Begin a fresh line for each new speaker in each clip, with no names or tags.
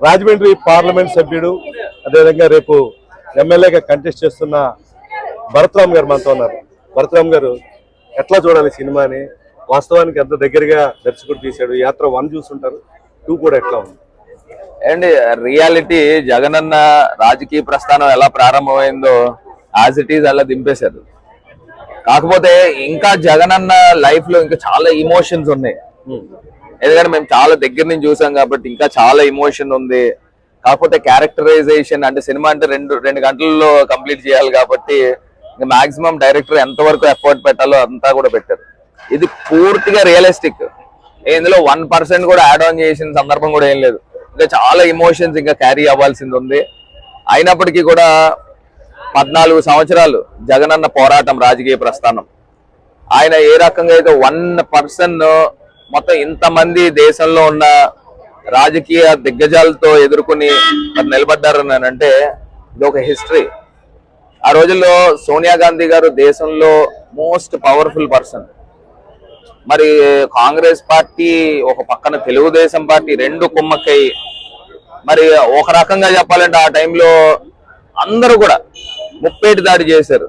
Rajahmundry parliament సభ్యుడు అదేవిధంగా రేపు ఎమ్మెల్యేగా కంటెస్ట్ చేస్తున్న భరత్రామ్ గారు మనతో ఉన్నారు. భరత్రామ్ గారు, ఎట్లా చూడాలి సినిమాని? వాస్తవానికి ఎంత దగ్గరగా దర్శకుడు తీశాడు? యాత్ర 1 చూస్తుంటారు, 2 కూడా ఎట్లా ఉంది
అండ్ రియాలిటీ? జగనన్న రాజకీయ ప్రస్థానం ఎలా ప్రారంభమైందో యాజ్ ఇట్ ఈజ్ అలా దింపేశారు. కాకపోతే ఇంకా జగనన్న లైఫ్ లో ఇంకా చాలా ఇమోషన్స్ ఉన్నాయి. ఎందుకంటే మేము చాలా దగ్గర నుంచి చూసాం కాబట్టి ఇంకా చాలా ఇమోషన్ ఉంది. కాకపోతే క్యారెక్టరైజేషన్ అంటే సినిమా అంటే రెండు గంటల్లో కంప్లీట్ చేయాలి కాబట్టి మాక్సిమం డైరెక్టర్ ఎంతవరకు ఎఫర్ట్ పెట్టాలో అంతా కూడా పెట్టారు. ఇది పూర్తిగా రియలిస్టిక్. ఇందులో 1% కూడా యాడ్ ఆన్ చేసిన సందర్భం కూడా ఏం లేదు. ఇంకా చాలా ఇమోషన్స్ ఇంకా క్యారీ అవ్వాల్సింది ఉంది. అయినప్పటికీ కూడా 14 సంవత్సరాలు జగనన్న పోరాటం, రాజకీయ ప్రస్థానం, ఆయన ఏ రకంగా అయితే 1% మొత్తం ఇంతమంది దేశంలో ఉన్న రాజకీయ దిగ్గజాలతో ఎదుర్కొని నిలబడ్డారని అంటే ఇది ఒక హిస్టరీ. ఆ రోజుల్లో సోనియా గాంధీ గారు దేశంలో మోస్ట్ పవర్ఫుల్ పర్సన్. మరి కాంగ్రెస్ పార్టీ ఒక పక్కన తెలుగుదేశం పార్టీ, 2 కుమ్మక్కై మరి ఒక రకంగా చెప్పాలంటే ఆ టైంలో అందరూ కూడా ముప్పేటి దాడి చేశారు.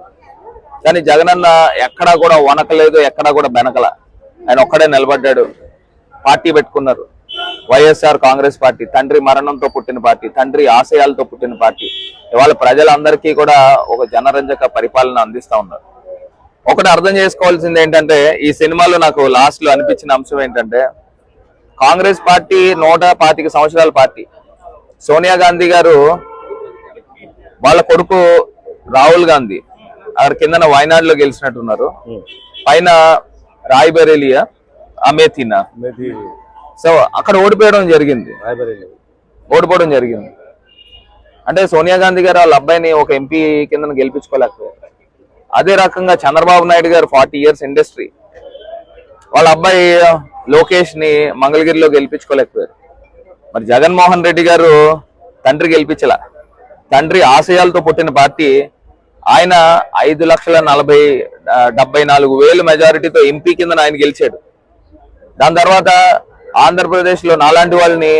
కానీ జగనన్న ఎక్కడా కూడా వనకలేదు, ఎక్కడా కూడా బెనకల. ఆయన ఒక్కడే నిలబడ్డాడు. పార్టీ పెట్టుకున్నారు, వైఎస్ఆర్ కాంగ్రెస్ పార్టీ. తండ్రి మరణంతో పుట్టిన పార్టీ, తండ్రి ఆశయాలతో పుట్టిన పార్టీ. ఇవాళ ప్రజలందరికీ కూడా ఒక జనరంజక పరిపాలన అందిస్తా ఉన్నారు. ఒకటి అర్థం చేసుకోవాల్సింది ఏంటంటే, ఈ సినిమాలో నాకు లాస్ట్ లో అనిపించిన అంశం ఏంటంటే, కాంగ్రెస్ పార్టీ 125 సంవత్సరాల పార్టీ. సోనియా గాంధీ గారు వాళ్ళ కొడుకు రాహుల్ గాంధీ అక్కడ కిందన వయనాడులో గెలిచినట్టున్నారు, పైన రాయ్బరేలియా అమేథీనా, సో అక్కడ ఓడిపోవడం జరిగింది. అంటే సోనియా గాంధీ గారు వాళ్ళ అబ్బాయిని ఒక ఎంపీ కింద గెలిపించుకోలేకపోయారు. అదే రకంగా చంద్రబాబు నాయుడు గారు 40 ఇయర్స్ ఇండస్ట్రీ, వాళ్ళ అబ్బాయి లోకేష్ ని మంగళగిరిలో గెలిపించుకోలేకపోయారు. మరి జగన్మోహన్ రెడ్డి గారు తండ్రి గెలిపించలా. తండ్రి ఆశయాలతో పుట్టిన పార్టీ. ఆయన 5,74,000 మెజారిటీతో ఎంపీ కింద ఆయన గెలిచాడు. దాని తర్వాత ఆంధ్రప్రదేశ్ లో నాలాంటి వాళ్ళని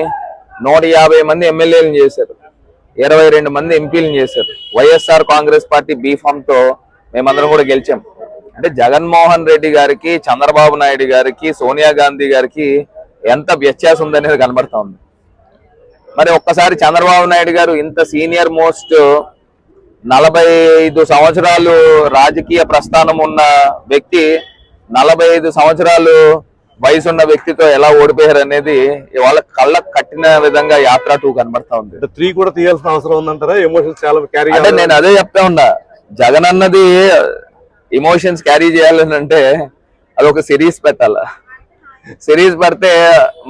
150 మంది ఎమ్మెల్యేలను చేశారు, 22 మంది ఎంపీలను చేశారు. వైఎస్ఆర్ కాంగ్రెస్ పార్టీ బీఫామ్ తో మేమందరం కూడా గెలిచాం. అంటే జగన్మోహన్ రెడ్డి గారికి, చంద్రబాబు నాయుడు గారికి, సోనియా గాంధీ గారికి ఎంత వ్యత్యాసం ఉందనేది కనబడతా ఉంది. మరి ఒక్కసారి చంద్రబాబు నాయుడు గారు ఇంత సీనియర్ మోస్ట్ 45 సంవత్సరాలు రాజకీయ ప్రస్థానం ఉన్న వ్యక్తి 45 సంవత్సరాలు వయసున్న వ్యక్తితో ఎలా ఓడిపోయారు అనేది ఇవాళ కళ్ళకు కట్టిన విధంగా యాత్ర 2 కనబడతా ఉంది.
3 కూడా తీయాల్సిన అవసరం ఉందంటారా? ఎమోషన్స్ చాలా క్యారీ
అంటే నేను అదే చెప్తా ఉన్నా, జగన్ అన్నది ఎమోషన్స్ క్యారీ చేయాలని అంటే అది ఒక సిరీస్ పెట్టాలా. సిరీస్ పడితే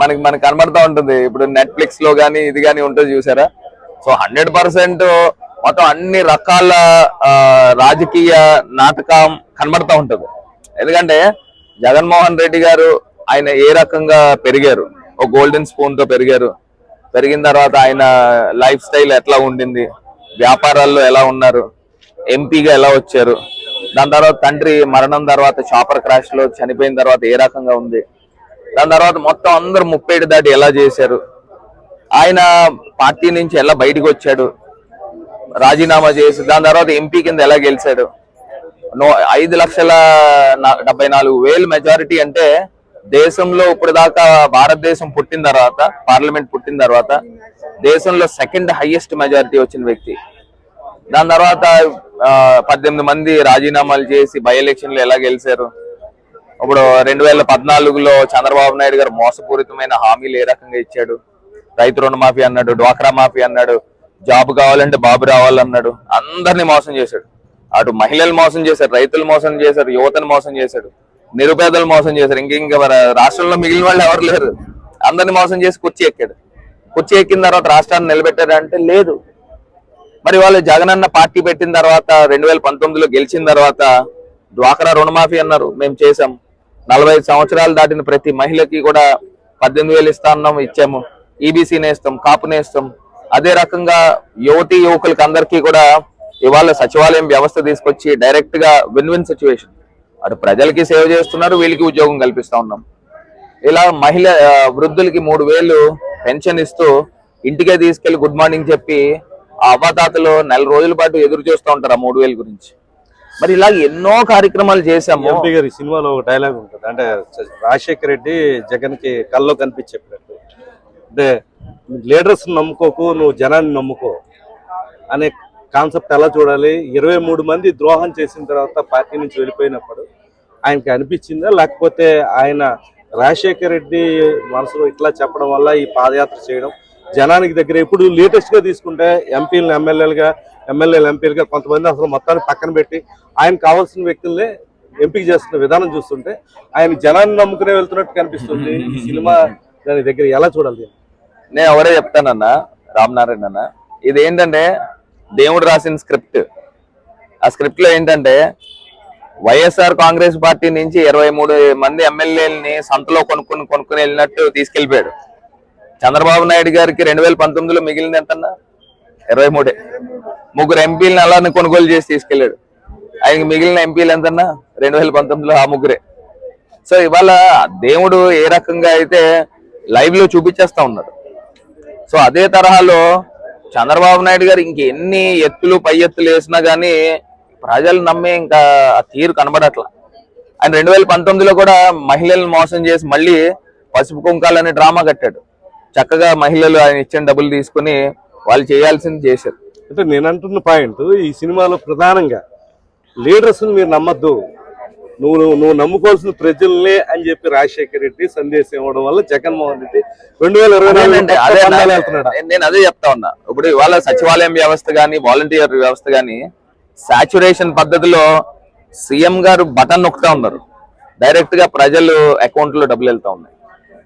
మనకి కనబడతా ఉంటుంది. ఇప్పుడు నెట్ఫ్లిక్స్ లో కానీ ఇది కానీ ఉంటుంది చూసారా. సో 100% మొత్తం అన్ని రకాల రాజకీయ నాటకం కనబడతా ఉంటుంది. ఎందుకంటే జగన్మోహన్ రెడ్డి గారు ఆయన ఏ రకంగా పెరిగారు, ఒక గోల్డెన్ స్పూన్ తో పెరిగారు. పెరిగిన తర్వాత ఆయన లైఫ్ స్టైల్ ఎట్లా ఉండింది, వ్యాపారాల్లో ఎలా ఉన్నారు, ఎంపీగా ఎలా వచ్చారు, దాని తర్వాత తండ్రి మరణం తర్వాత చాపర్ క్రాష్ లో చనిపోయిన తర్వాత ఏ రకంగా ఉంది, దాని తర్వాత మొత్తం అందరూ ముప్పేటి దాటి ఎలా చేశారు, ఆయన పార్టీ నుంచి ఎలా బయటకు వచ్చాడు, రాజీనామా చేసి దాని తర్వాత ఎంపీ కింద ఎలా గెలిచాడు. 5,74,000 మెజారిటీ అంటే దేశంలో ఇప్పుడు దాకా భారతదేశం పుట్టిన తర్వాత, పార్లమెంట్ పుట్టిన తర్వాత దేశంలో 2nd హైయెస్ట్ మెజారిటీ వచ్చిన వ్యక్తి. దాని తర్వాత 18 మంది రాజీనామాలు చేసి బై ఎలక్షన్ లో ఎలా గెలిచారు. ఇప్పుడు 2014లో చంద్రబాబు నాయుడు గారు మోసపూరితమైన హామీలు ఏ రకంగా ఇచ్చాడు. రైతు రుణమాఫీ అన్నాడు, డ్వాక్రా మాఫీ అన్నాడు, జాబ్ కావాలంటే బాబు రావాలన్నాడు. అందరినీ మోసం చేశాడు. అటు మహిళలు మోసం చేశారు, రైతులు మోసం చేశారు, యువతను మోసం చేశాడు, నిరుపేదలు మోసం చేశారు. ఇంక రాష్ట్రంలో మిగిలిన వాళ్ళు ఎవరు లేరు. అందరిని మోసం చేసి కుర్చీ ఎక్కాడు. కుర్చీ ఎక్కిన తర్వాత రాష్ట్రాన్ని నిలబెట్టాడు అంటే లేదు. మరి వాళ్ళు జగనన్న పార్టీ పెట్టిన తర్వాత 2019లో గెలిచిన తర్వాత డ్వాక్రా రుణమాఫీ అన్నారు, మేము చేసాం. 45 సంవత్సరాలు దాటిన ప్రతి మహిళకి కూడా 18,000 ఇస్తా అన్నాం, ఇచ్చాము. ఈబీసీ నేస్తాం, కాపు నేస్తాం. అదే రకంగా యువతీ యువకులకి అందరికీ కూడా ఇవాళ సచివాలయం వ్యవస్థ తీసుకొచ్చి డైరెక్ట్ గా విన్ విన్ సిచ్యువేషన్, అటు ప్రజలకి సేవ చేస్తున్నారు, వీళ్ళకి ఉద్యోగం కల్పిస్తా ఉన్నాం. ఇలా వృద్ధులకి 3,000 పెన్షన్ ఇస్తూ ఇంటికే తీసుకెళ్లి గుడ్ మార్నింగ్ చెప్పి ఆ అవ్వాతాతలు నెల రోజుల పాటు ఎదురు చూస్తూ ఉంటారు ఆ 3,000 గురించి. మరి ఇలా ఎన్నో కార్యక్రమాలు చేశాము.
ఎంపీ గారి సినిమాలో ఒక డైలాగ్ ఉంటుంది, అంటే రాజశేఖర రెడ్డి జగన్ కి కల్లో కనిపించేటట్టు, అంటే లీడర్స్ నమ్ముకోకు, నువ్వు జనాన్ని నమ్ముకో అనే కాన్సెప్ట్ ఎలా చూడాలి? 23 మంది ద్రోహం చేసిన తర్వాత పార్టీ నుంచి వెళ్ళిపోయినప్పుడు ఆయనకి అనిపించిందా, లేకపోతే ఆయన రాజశేఖర రెడ్డి మనసులో ఇట్లా చెప్పడం వల్ల ఈ పాదయాత్ర చేయడం జనానికి దగ్గర? ఇప్పుడు లేటెస్ట్ గా తీసుకుంటే ఎంపీలను ఎంపీలుగా కొంతమంది అసలు మొత్తాన్ని పక్కన పెట్టి ఆయన కావాల్సిన వ్యక్తుల్ని ఎంపిక చేస్తున్న విధానం చూస్తుంటే ఆయన జనాన్ని నమ్ముకునే వెళ్తున్నట్టు కనిపిస్తుంది. ఈ సినిమా దాని దగ్గర ఎలా చూడాలి?
నేను ఎవరే చెప్తానన్నా, రామనారాయణ అన్న, ఇది ఏంటంటే దేవుడు రాసిన స్క్రిప్ట్. ఆ స్క్రిప్ట్ లో ఏంటంటే వైఎస్ఆర్ కాంగ్రెస్ పార్టీ నుంచి 23 మంది ఎమ్మెల్యేలని సంతలో కొనుక్కుని వెళ్ళినట్టు తీసుకెళ్లిపోయాడు. చంద్రబాబు నాయుడు గారికి 2019లో మిగిలింది ఎంతన్నా? 23. 3 ఎంపీలను అలానే కొనుగోలు చేసి తీసుకెళ్లాడు. ఆయనకి మిగిలిన ఎంపీలు ఎంతన్నా? 2019లో ఆ 3. సో ఇవాళ దేవుడు ఏ రకంగా అయితే లైవ్ లో చూపించేస్తా ఉన్నాడు, సో అదే తరహాలో చంద్రబాబు నాయుడు గారు ఇంకెన్ని ఎత్తులు పై ఎత్తులు వేసినా గానీ ప్రజలు నమ్మే ఇంకా ఆ తీరు కనబడట్లా. ఆయన 2019లో కూడా మహిళలను మోసం చేసి మళ్ళీ పసుపు కుంకాలని డ్రామా కట్టాడు. చక్కగా మహిళలు ఆయన ఇచ్చిన డబ్బులు తీసుకుని వాళ్ళు చేయాల్సింది చేశారు.
అంటే నేను అంటున్న పాయింట్, ఈ సినిమాలో ప్రధానంగా లీడర్స్ మీరు నమ్మద్దు, నువ్వు నమ్ముకోవాల్సిన ప్రజల్నే అని చెప్పి రాజశేఖర రెడ్డి సందేశం ఇవ్వడం వల్ల జగన్మోహన్ రెడ్డి 2024
నేను అదే చెప్తా ఉన్నా. ఇప్పుడు ఇవాళ సచివాలయం వ్యవస్థ గానీ వాలంటీర్ వ్యవస్థ గానీ సాచురేషన్ పద్ధతిలో సీఎం గారు బటన్ నొక్కుతా ఉన్నారు, డైరెక్ట్ గా ప్రజలు అకౌంట్ లో డబ్బులు వెళ్తా ఉన్నాయి.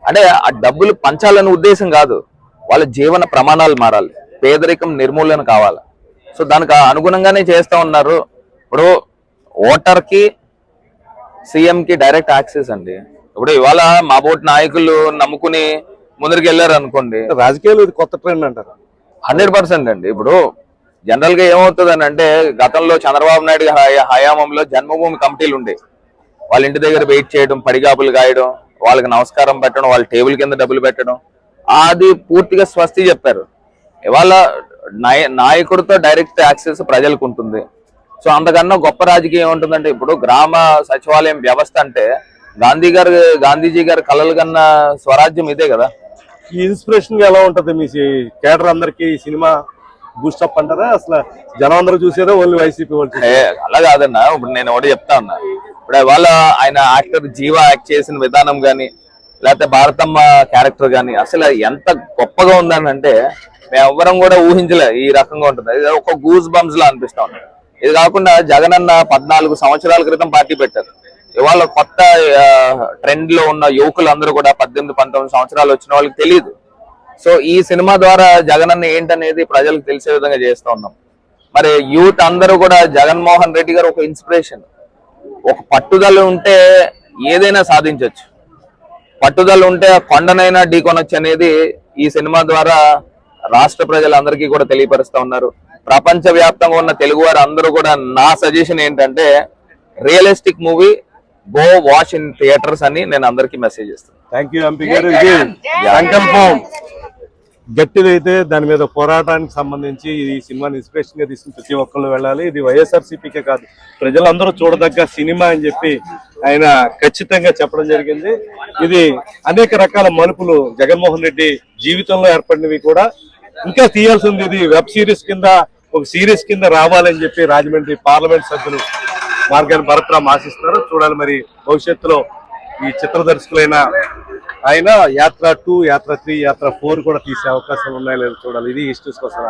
అంటే ఆ డబ్బులు పంచాలనే ఉద్దేశం కాదు, వాళ్ళ జీవన ప్రమాణాలు మారాలి, పేదరికం నిర్మూలన కావాలి. సో దానికి అనుగుణంగానే చేస్తా ఉన్నారు. ఇప్పుడు ఓటర్ కి సీఎం కి డైరెక్ట్ యాక్సెస్ అండి. ఇప్పుడు ఇవాళ మా బోటి నాయకులు నమ్ముకుని ముందరికి వెళ్ళారు అనుకోండి,
రాజకీయాలు ఇది కొత్త ట్రెండ్ అంటారు.
100% అండి. ఇప్పుడు జనరల్ గా ఏమవుతుంది అని అంటే, గతంలో చంద్రబాబు నాయుడు హయాంలో జన్మభూమి కమిటీలు ఉండే, వాళ్ళ ఇంటి దగ్గర వెయిట్ చేయడం, పడిగాపులు కాయడం, వాళ్ళకి నమస్కారం పెట్టడం, వాళ్ళ టేబుల్ కింద డబ్బులు పెట్టడం, అది పూర్తిగా స్వస్తి చెప్పారు. ఇవాళ నాయకుడితో డైరెక్ట్ యాక్సెస్ ప్రజలకు ఉంటుంది. సో అంతకన్నా గొప్ప రాజకీయం ఉంటుందంటే, ఇప్పుడు గ్రామ సచివాలయం వ్యవస్థ అంటే గాంధీజీ గారు కలలు కన్న స్వరాజ్యం ఇదే కదా.
ఈ ఇన్స్పిరేషన్ ఎలా ఉంటది మీ కేడర్ అందరికి? ఈ సినిమా బూస్టప్ అంటారా? అసలు జనం అందరూ చూసేదా ఓన్లీ వైసీపీ వాళ్ళు?
అలా కాదన్నా. ఇప్పుడు నేను ఒకటి చెప్తా ఉన్నా, ఇప్పుడు ఇవాళ ఆయన యాక్టర్ జీవ యాక్ట్ చేసిన విధానం గానీ, లేకపోతే భారతమ్మ క్యారెక్టర్ గానీ అసలు ఎంత గొప్పగా ఉందని అంటే మేము ఎవ్వరం కూడా ఊహించలే ఈ రకంగా ఉంటుంది. ఇది ఒక గూస్ బంప్స్ లా అనిపిస్తా ఉంది. ఇది కాకుండా జగనన్న 14 సంవత్సరాల క్రితం పార్టీ పెట్టారు. ఇవాళ కొత్త ట్రెండ్ లో ఉన్న యువకులు అందరూ కూడా 18-19 సంవత్సరాలు వచ్చిన వాళ్ళకి తెలియదు. సో ఈ సినిమా ద్వారా జగనన్న ఏంటనేది ప్రజలకు తెలిసే విధంగా చేస్తూ ఉన్నాం. మరి యూత్ అందరూ కూడా జగన్మోహన్ రెడ్డి గారు ఒక ఇన్స్పిరేషన్. ఒక పట్టుదల ఉంటే ఏదైనా సాధించవచ్చు, పట్టుదల ఉంటే కొండనైనా ఢీకొనొచ్చు అనేది ఈ సినిమా ద్వారా రాష్ట్ర ప్రజలందరికీ కూడా తెలియపరుస్తా ఉన్నారు. ప్రపంచ వ్యాప్తంగా ఉన్న తెలుగు వారు అందరూ కూడా నా సజెషన్ ఏంటంటే, realistic movie, go watch in theatres అని నేను అందరికీ మెసేజ్ ఇస్తాను.
థ్యాంక్ యూ ఎంపీ గారు. ఇది సంకల్పం గట్టిదైతే దాని మీద పోరాటానికి సంబంధించి ఈ సినిమాని ఇన్స్పిరేషన్ గా తీసుకుని ప్రతి ఒక్కళ్ళు వెళ్ళాలి. ఇది వైఎస్ఆర్సీపీకే కాదు, ప్రజలందరూ చూడదగ్గ సినిమా అని చెప్పి ఆయన ఖచ్చితంగా చెప్పడం జరిగింది. ఇది అనేక రకాల మలుపులు జగన్మోహన్ రెడ్డి జీవితంలో ఏర్పడినవి కూడా ఇంకా తీయాల్సి ఉంది. ఇది వెబ్ సిరీస్ కింద, ఒక సిరీస్ కింద రావాలని చెప్పి రాజమండ్రి పార్లమెంట్ సభ్యులు మార్గాన్ని భరత్రామ్ ఆశిస్తున్నారు. చూడాలి మరి భవిష్యత్తులో ఈ చిత్ర దర్శకులైన ఆయన యాత్ర 2, యాత్ర 3, యాత్ర 4 కూడా తీసే అవకాశాలు ఉన్నాయో లేదో చూడాలి. ఇది ఇష్యూస్ కోసం.